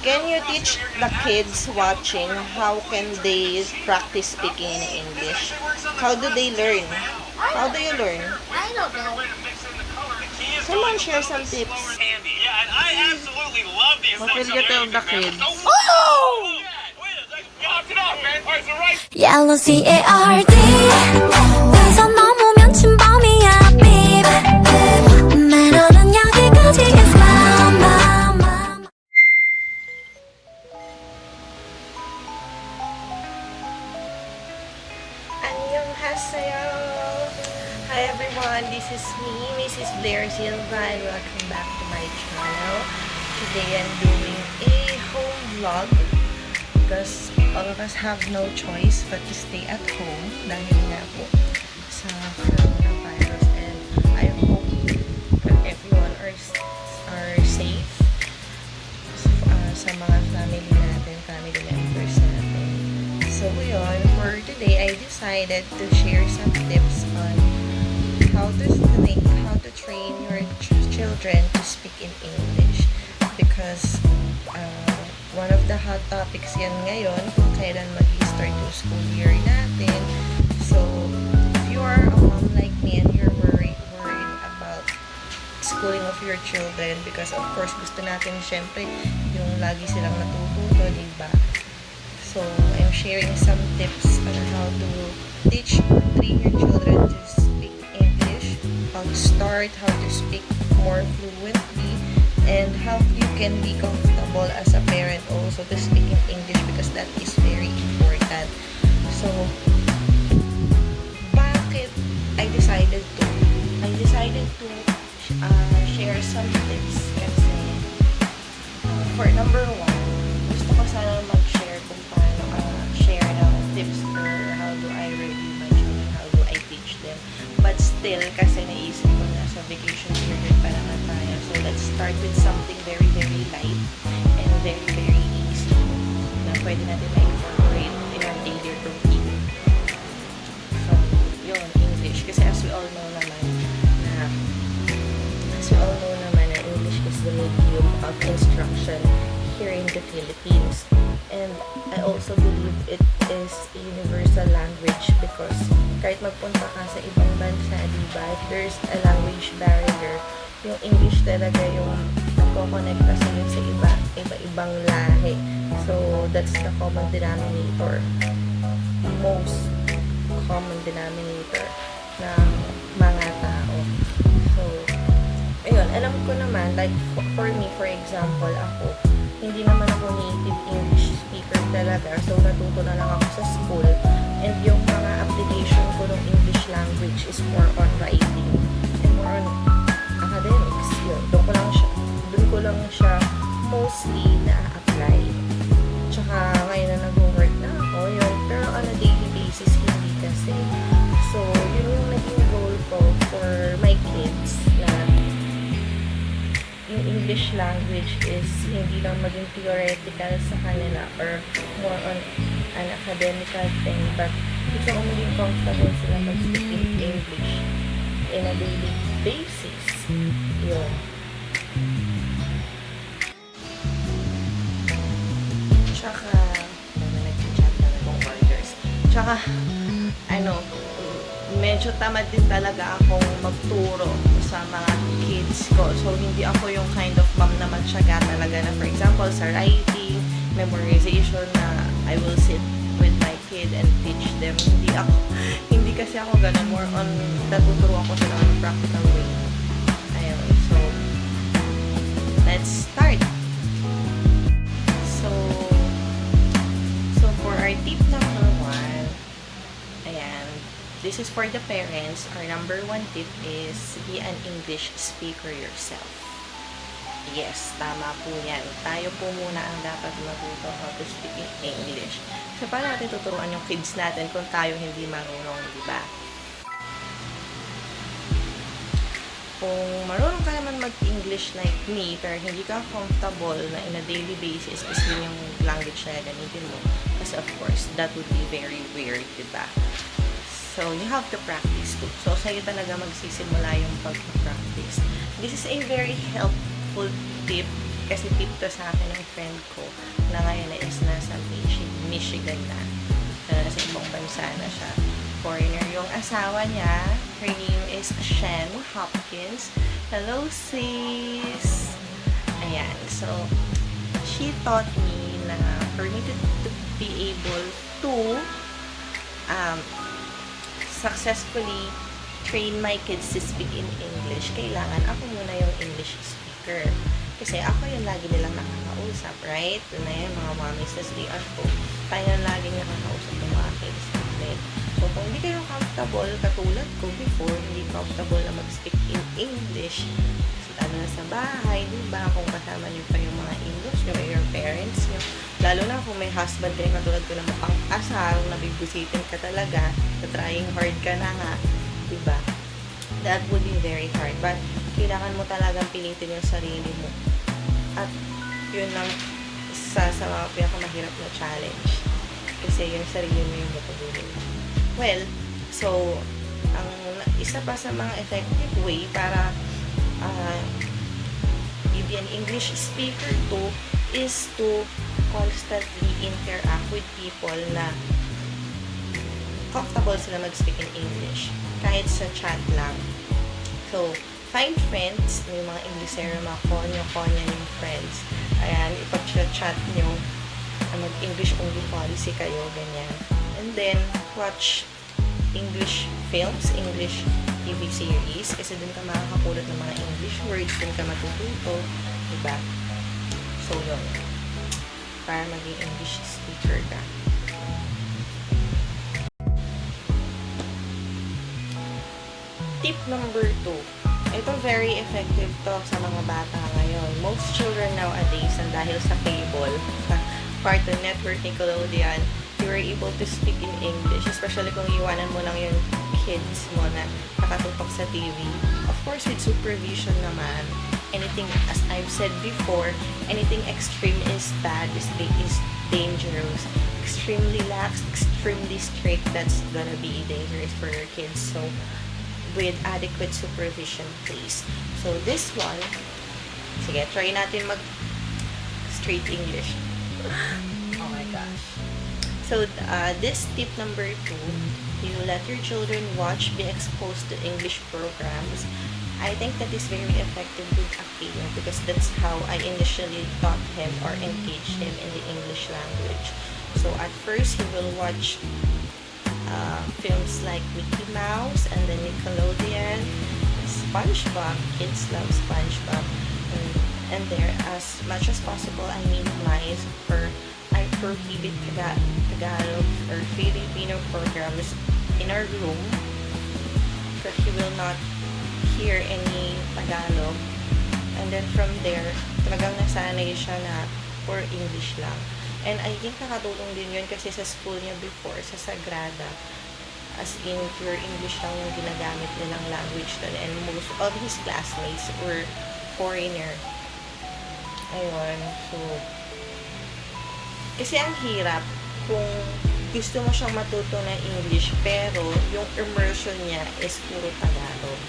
Can you teach the kids watching how can they practice speaking in English? How do they learn? How do you learn? I don't know. Come on, share some tips. Yeah, and I absolutely love these. What will you tell the kids? Oh! Knock it off, man. All right, so right. Yellow CARD 왼손 넘으면 침범이야 babe 매너는 여기까지 is my Annyeonghaseyo! Hi everyone, this is me, Mrs. Blair Silva, and welcome back to my channel. Today I'm doing a home vlog because all of us have no choice but to stay at home dahil nga po sa coronavirus, and I hope that everyone are safe sa mga family members natin. So yun, for today, I decided to share some tips on how to train your children to speak in English, because one of the hot topics yan ngayon kung kailan mag-start yung school year natin. So if you are a mom like me and you're worried about schooling of your children, because of course gusto natin syempre yung lagi silang natututo, diba? So I'm sharing some tips on how to teach or train your children to speak English, how to start, how to speak more fluently, and how you can be comfortable as a parent also to speak in English, because that is very important. So bakit I decided to share some tips, kasi for number one, gusto ko sana mag-share kung paano share ng tips or how do I review my children, how do I teach them. But still, kasi naisip ko na sa vacation period pa naman tayo. So let's start with something very, very light and very, very easy na pwede natin ma-incorporate in our daily routine. So, yun, English. Kasi as we all know naman na English is the medium of instruction here in the Philippines. And I also believe it is a universal language, because kahit magpunta ka sa ibang bansa, diba, if there's a language barrier, yung English talaga yung nagko-connect sa iba-ibang lahi. So, that's the common denominator. Most common denominator ng mga tao. So, ayun, alam ko naman, like for me, for example, ako, hindi naman ako native English speaker talaga. So, natuto na lang ako sa school. And yung mga application ko ng English language is more on writing and more on academics. Yun, doon ko lang siya mostly na-apply. Tsaka ngayon na nag-work na ako, yun. Pero on a daily basis, hindi kasi. So, yun yung naging goal ko for my kids, na yung English language is hindi lang maging theoretical sa kanila or more on an academical thing, but gusto ko maging comfortable sila mag-speak in English in a daily basis. Yun. Tsaka nag-chat na ng orders. Tsaka medyo tamad din talaga akong magturo sa mga kids ko. So, hindi ako yung kind of mom na magsyaga talaga na, for example, sa writing, memorization, na I will sit with my kid and teach them. Hindi kasi ako ganun. More on, natuturuan ko sila on practical way. Ayun. So, let's start. So for our tip number one, ayan, this is for the parents. Our number one tip is be an English speaker yourself. Yes, tama po yan. Tayo po muna ang dapat matuto how to speak in English. So, paano natin tuturuan yung kids natin kung tayo hindi marunong, di ba? Kung marunong ka naman mag-English like me, pero hindi ka comfortable na in a daily basis is yun yung language na gamitin mo. Kasi of course, that would be very weird, di ba? So, you have to practice too. So, sa'yo talaga magsisimula yung pag-practice. This is a very helpful tip Kasi tip to sa akin ng friend ko na ngayon is nasa Michigan na. Nasa ibang bansa na siya. Foreigner yung asawa niya. Her name is Shen Hopkins. Hello, sis! Ayan. So, she taught me na for me to be able to successfully train my kids to speak in English, kailangan ako muna yung English speaker. Kasi ako yung lagi nilang nakakausap, right? Doon na yung mga mommies na stay at home. Tayo yung laging nakakausap ng mga kids natin. So, kung hindi kayo comfortable, katulad ko before, hindi comfortable na mag-speak in English, lalo na sa bahay, di ba? Kung kasama niyo pa yung mga in-laws niyo or your parents niyo. Lalo na kung may husband kayo katulad ko na mukhang asar, nabibusitin ka talaga, na trying hard ka na nga, di ba? That would be very hard. But, kailangan mo talagang pilitin yung sarili mo. At, yun lang isa sa mga pinakamahirap na challenge. Kasi yung sarili mo yung matulungin. Well, so, ang isa pa sa mga effective way para be an English speaker too is to constantly interact with people na comfortable sila mag-speak in English. Kahit sa chat lang. So, find friends, yung mga Englishero, mga konyo-konya yung friends. Ayan, ipag-chat nyo, mag-English only policy kayo, ganyan. And then, watch English films, English TV series, kasi dun ka makakapulot ng mga English words, dun ka matututo, diba? So, yun. Para maging English speaker ka. Tip number 2. Ito very effective to sa mga bata ngayon. Most children nowadays, dahil sa cable, sa Cartoon Network, Nickelodeon, you were able to speak in English, especially kung iwanan mo lang yung kids mo na nakatutok sa TV. Of course, with supervision naman, anything, as I've said before, anything extreme is bad, is dangerous. Extremely lax, extremely strict, that's gonna be dangerous for your kids. So, with adequate supervision, please. So, this one, sige, try natin mag straight English. Oh my gosh. So, this tip number 2, you let your children watch, be exposed to English programs. I think that is very effective with Akio because that's how I initially taught him or engaged him in the English language. So, at first, he will watch films like Mickey Mouse and then Nickelodeon, SpongeBob. Kids love SpongeBob. And there, as much as possible, I minimize or I prohibit Tagalog or Filipino programs in our room so he will not hear any Tagalog. And then from there, talagang nasanay siya na for English lang. And I think nakatulong din yun kasi sa school niya before, sa Sagrada, as in pure English lang yung ginagamit nilang language doon. And most of his classmates were foreigner. Ayun, so, kasi ang hirap kung gusto mo siyang matuto ng English pero yung immersion niya is puro Tagalog.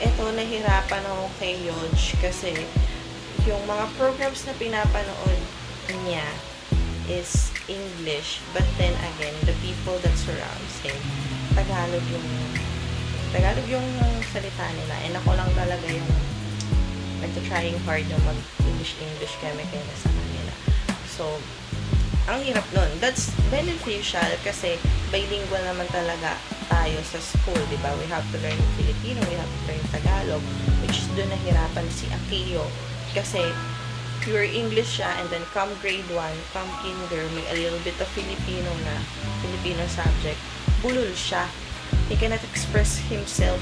Ito, nahirapan ako kay Yodge kasi yung mga programs na pinapanood niya is English, but then again, the people that surrounds him, Tagalog yung salita nila, and ako lang talaga yung nagta-trying hard na mag-English kami kaya sa kanila. So, ang hirap nun. That's beneficial kasi bilingual naman talaga tayo sa school, di ba? We have to learn Filipino, we have to learn Tagalog, which is doon nahirapan si Akio kasi pure English siya, and then come grade 1, come kinder, may a little bit of Filipino subject, bulol siya. He cannot express himself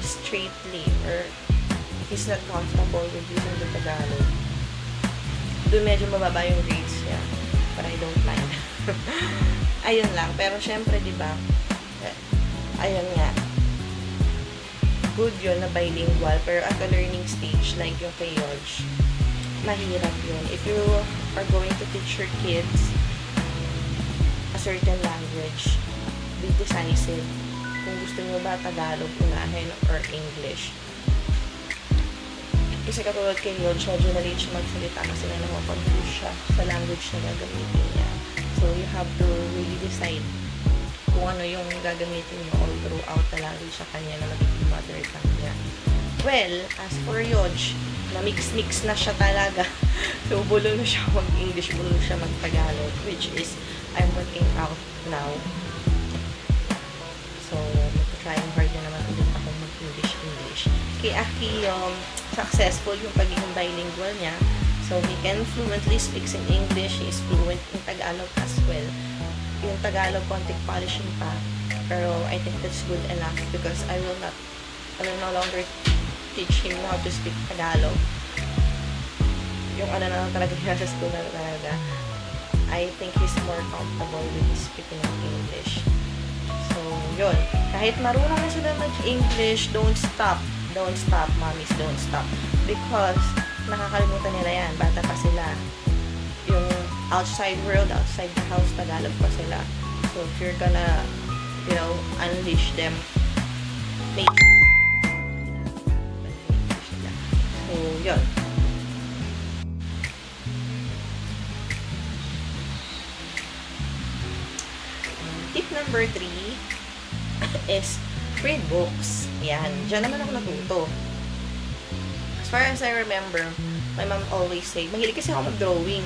straightly, or he's not comfortable with using the Tagalog. Doon medyo mababa yung grades niya, but I don't mind. Ayun lang, pero syempre, di ba, ayun nga, good yun na bilingual, pero at a learning stage, like yung kay Yodge, mahirap yun. If you are going to teach your kids a certain language, be decisive. Kung gusto nyo ba Tagalog unahin or English. Kasi katulad kay Yodge, medyo na-late siya magsalita kasi na napapagbuse siya sa language na gagamitin niya. So, you have to really decide kung ano yung gagamitin mo all throughout the language sa kanya na magiging mother tongue niya. Well, as for Yodge, na-mix-mix na siya talaga. So, bulo na siya mag-English, bulo siya mag-Tagalog, which is, I'm working out now. So, trying hard na naman ulit ako mag-English. Kay Aki, successful yung pagiging bilingual niya. So, he can fluently speaks in English. He is fluent in Tagalog as well. Yung Tagalog, konting polishing pa. Pero, I think that's good enough because I will no longer teach him how to speak Tagalog. Yung ano na lang talaga niya sa school na talaga. I think he's more comfortable with speaking of English. So, yun. Kahit marunong na sila mag-English, don't stop. Don't stop, mommies, don't stop. Because, nakakalimutan nila yan. Bata pa sila. Yung outside world, outside the house, Tagalog pa sila. So, if you're gonna, unleash them, make so, yun. Tip number 3 is read books. Yan. Diyan naman ako natuto. As far as I remember, my mom always say, mahilig kasi ako mag-drawing.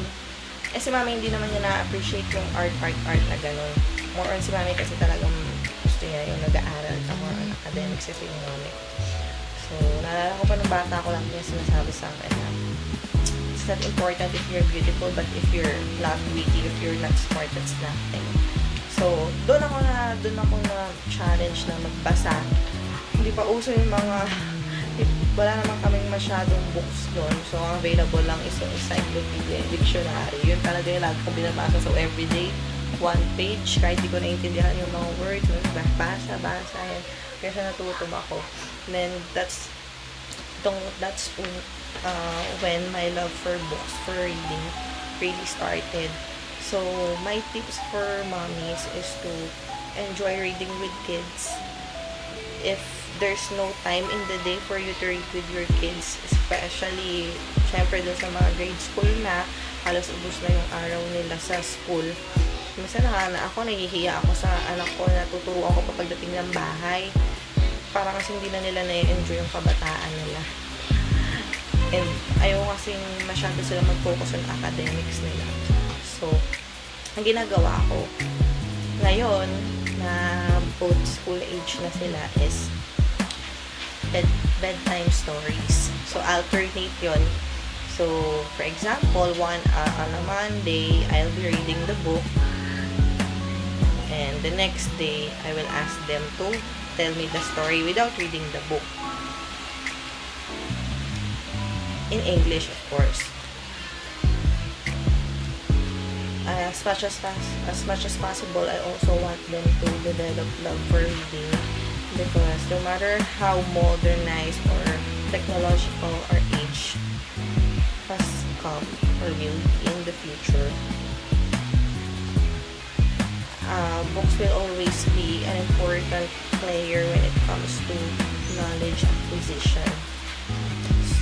Eh si mami hindi naman niya na-appreciate yung art na ganun. More on si mami kasi talagang gusto niya yung nag-aaral ka, more on academics kasi yung mami. So, naalala ko pa ng bata ko lang yung sinasabi sa akin na it's not important if you're beautiful, but if you're not witty, if you're not smart, that's nothing. So, doon ako na challenge na magbasa. Hindi pa uso yung mga, wala naman kaming masyadong books doon. So, ang available lang is yung encyclopedia, dictionary. Yun talaga yung lagi kong binabasa. So, everyday, 1 page. Kahit di ko naintindihan yung mga words, basa, yan. Kaya natutuwa ako. And then, that's when my love for books, for reading, really started. So, my tips for mommies is to enjoy reading with kids. If there's no time in the day for you to read with your kids, especially, syempre dun sa mga grade school na, halos ubos na yung araw nila sa school. Minsan ako, nahihiya ako sa anak ko na tuturuan ko pa pagdating ng bahay. Para kasi hindi na nila na-enjoy yung kabataan nila. And ayaw kasing masyado sila mag-focus on academics nila. So, ang ginagawa ko ngayon na both school age na sila is bedtime stories. So, alternate yon. So, for example, on a Monday, I'll be reading the book. And the next day, I will ask them to tell me the story without reading the book. In English, of course. As much as possible, I also want them to develop love for reading, because no matter how modernized or technological our age has come or will be in the future, books will always be an important player when it comes to knowledge acquisition.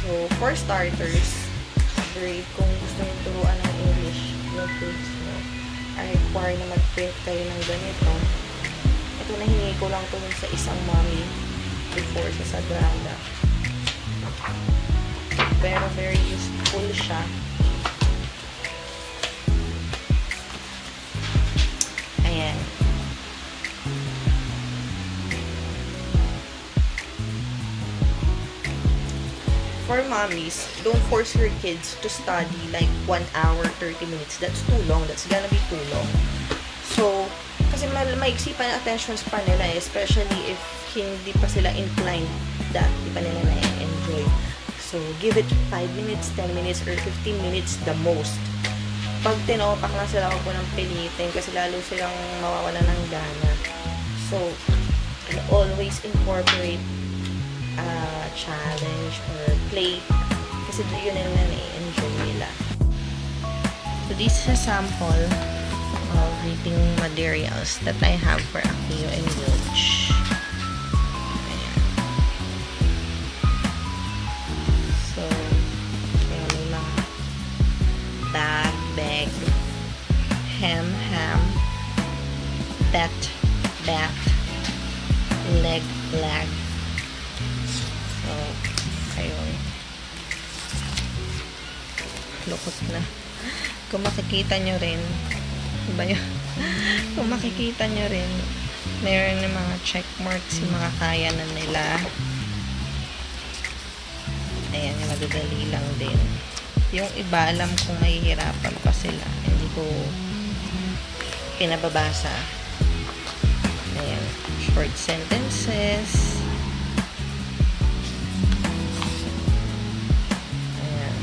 So, for starters, kung gusto nyo turuan ng English yung kids mo, I require na mag-print kayo ng ganito. Ito nahingi ko lang ito sa isang mommy before sa Sagrada. Pero very useful siya. Ayan. For mommies, don't force your kids to study like 1 hour, 30 minutes. That's too long. That's gonna be too long. So, kasi maiksi pa yung attention span nila, especially if hindi pa sila inclined that di pa nila na-enjoy. So, give it 5 minutes, 10 minutes, or 15 minutes the most. Pag tinopak na sila, huwag mo nang pilitin kasi lalo silang mawawala ng gana. So, always incorporate challenge or play kasi yun na na-enjoy nila. So, this is a sample of reading materials that I have for Akio and Yodge. Ayan. So, bag, ham, bat, leg. So, ayun. Lukot na. Kung makikita nyo rin, ba yun? Kung makikita nyo rin, meron ng mga check marks yung mga kaya na nila. Ayan, madadali lang din. Yung iba, alam kong mahihirapan pa sila. Hindi ko pinababasa. Ayan, short sentences. Ayan.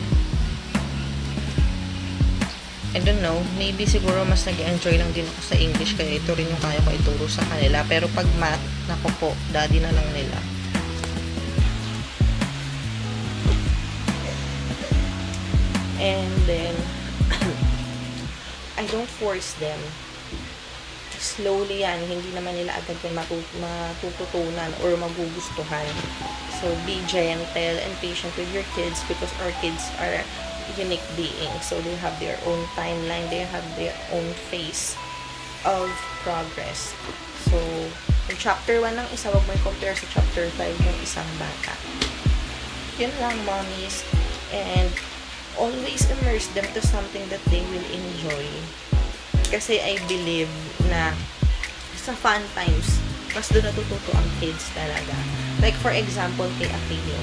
I don't know, maybe siguro mas nag-enjoy lang din ako sa English, kaya ito rin yung kaya ko ituro sa kanila. Pero pag math, naku po, daddy na lang nila. And then, I don't force them. Slowly yan, hindi naman nila agad yan matututunan or magugustuhan. So, be gentle and patient with your kids because our kids are unique beings. So, they have their own timeline, they have their own phase of progress. So, yung chapter 1 ng isa, wag mo i-compare sa chapter 5 ng isang bata. Yun lang, mommies. And, always immerse them to something that they will enjoy. Kasi I believe na sa fun times, mas doon natututo ang kids talaga. Like for example, kay Akio,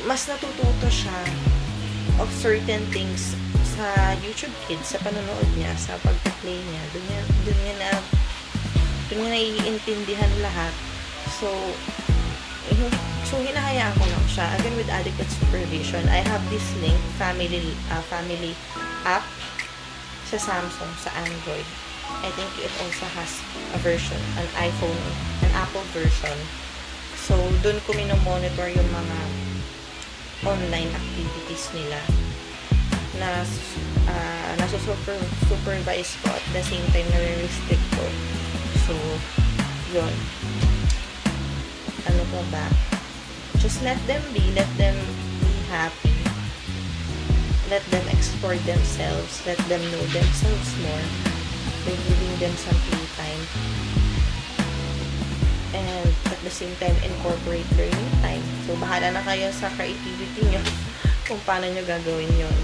mas natututo siya of certain things sa YouTube Kids, sa panonood niya, sa pag-play niya. Doon niya naiintindihan lahat. So, hinahayaan ko lang siya. Again, with adequate supervision. I have this link, family app sa Samsung, sa Android. I think it also has a version, an iPhone, an Apple version. So, dun ko minomonitor yung mga online activities nila na nasusupervise ko at the same time na-restrict ko. So, yun. Ano pa ba? Just let them be happy. Let them explore themselves. Let them know themselves more by giving them some playtime. And at the same time, incorporate learning time. So, bahala na kayo sa creativity nyo kung paano nyo gagawin yon.